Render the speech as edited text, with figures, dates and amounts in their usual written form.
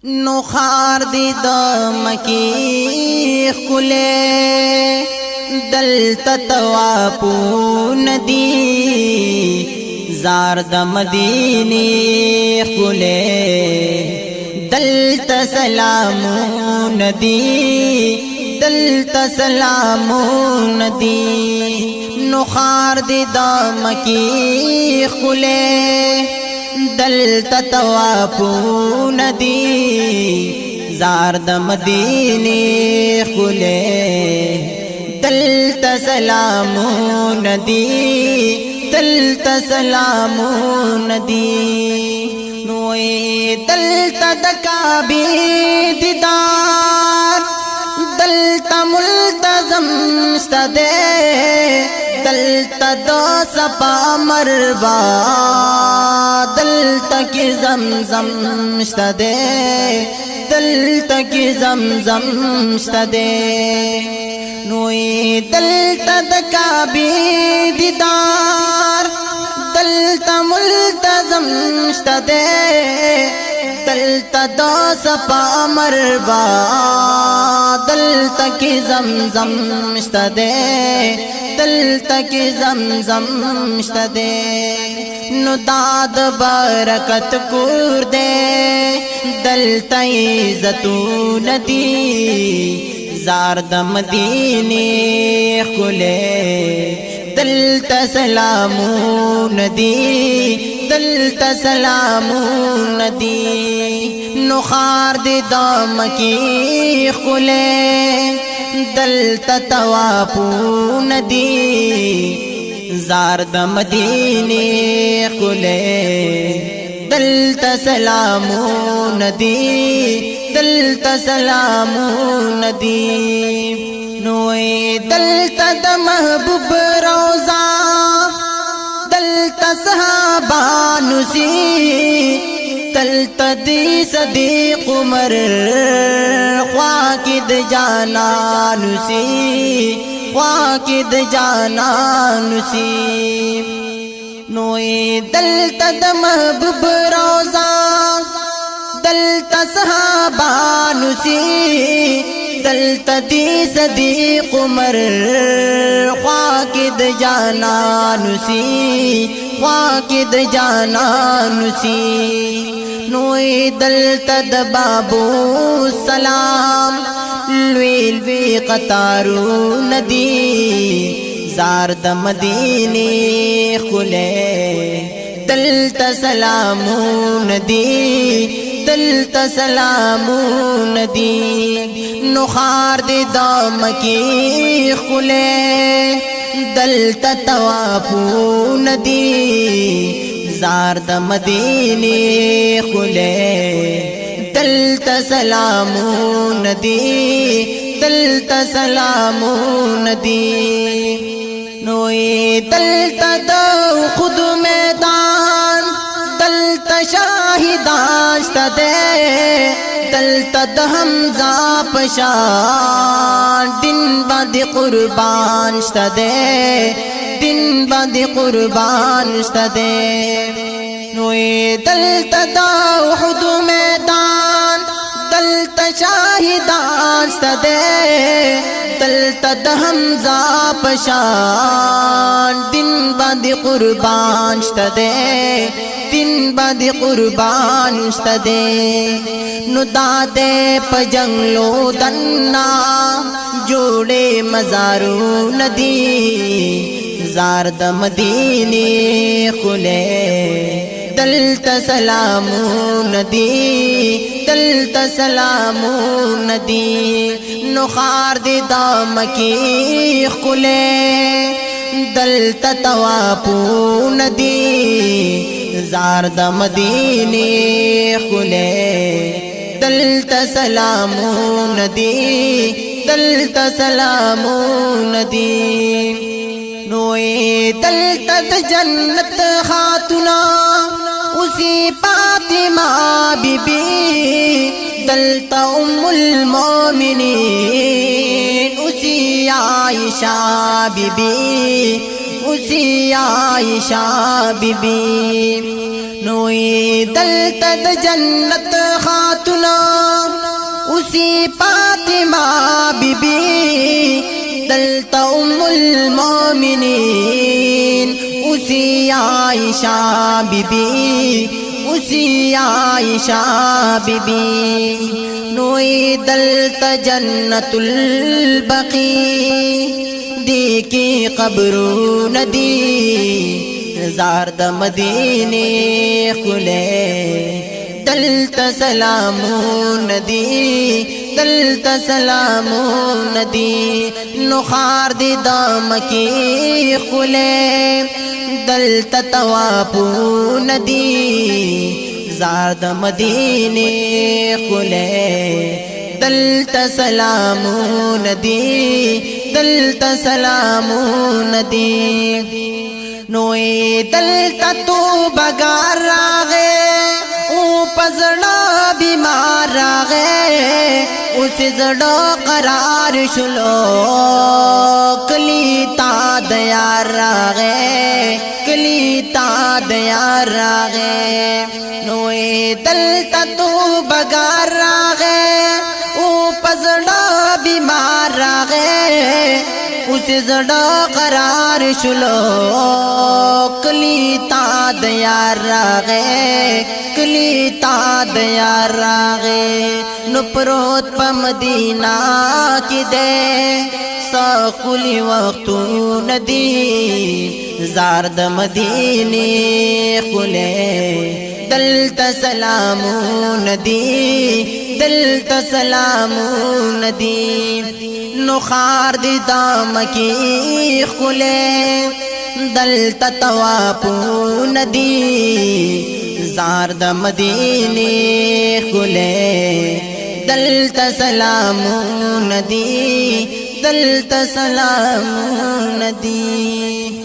نو خار دی د مکی خله دلتا توافو ندی زار د مدینی خله دلتا سلامو ندی دلتا سلامو ندی نو خار دی د مکی خله دلتا توافو ندی زار د مدینی خله دلتا سلامو ندی دلتا سلامو ندی نوے دلتا دکابی دیدار دلتا ملتزم ستدے دلتا دو سپا مروا دلتا کی زمزم ستدے دلتا کی زمزم ستدے نوے دلتا دکابی دیدار دلتا ملتزم ستدے دلتا دو سپا مروا دلتا کی زمزم ستدے دلتا کی زمزم ستدے نو داد برکت کور دے دلتا عزتو ندی زار د مدینی خلے دلتا سلامو ندی دلتا سلامو ندی نو خار دی دام کی خلے دلتا توافو ندی زار د مدینی خلے دلتا سلامو ندی دلتا سلامو ندی نوے دلتا د محبوب روزا دلتا صحابانو سی دلتا دی صدیق عمر خواکد جانانو سی خواکد جانانو سی نوے دلتا د محبوب روزا دلتا صحابانو سی دلتا دی صدیق عمر خواکد جانانو سی خواکد جانانو سی نوے دلتا د بابو سلام لوی لوی قطارو ندی زار د مدینی خلے دلتا سلامو ندی دلتا سلامو ندی نو خار دی دام کی خلے دلتا توافو ندی زار د مدینی خلے دلتا سلامو ندی دلتا سلامو ندی نوے دلتا دو خود میدان دلتا شاہدان ستدے دلتا د حمزہ پشان دن بعد قربان ستدے دن بعد قربان ستدے نوے دلتا دا احد میدان دلتا شاہدان ستدے دلتا د حمزہ پشان دن بعد قربان ستدے دن بعد قربان ستدے نو دادے پجنگلو دننا جوڑے مزارو ندی زار د مدینی خلے دلتا سلامو ندی دلتا سلامو ندی نو خار دی دام کی خلے دلتا توافو ندی زار د مدینی خلے دلتا سلامو ندی دلتا سلامو ندی نوے دلتا د جنت خاتونا اسی فاطمہ بی بی دلتا ام المومنین اسی عائشہ بی بی اسی عائشہ بی بی نوے دلتا د جنت خاتونا बीबी दलता उम्मुल मोमिनीन उसी आयशा बीबी उसी आयशा बीबी नोई दलता जन्नतुल बकी दी की कब्रू नदी ज़ारद मदीने खुले दलता सलामू नदी दलता सलामू नदी नुखार दी दाम की खुले दलता तवापू नदी ज़ारद मदीने खुले दलता सलामू नदी दलता सलामू नदी नोए दलता तू बगार रागे पजड़ा बीमार रागे उसे जड़ो करार शुलो कलीता दया रागे कलीता दया रागे नोए दलता तू बगार रागे पजड़ा बीमार रागे उसे जड़ा करार शुलो कलीता दया रागे कलीता दया रागे नुपरोत प मदीना की दे सकुली वक्तू नदी ज़ारद मदीने खुले दलता सलामू नदी दलता सलामू नदी नुखार दी दाम की खुले दलता तवापू नदी ज़ारद मदीने खुले दलता सलामू नदी दलता सलामू नदी।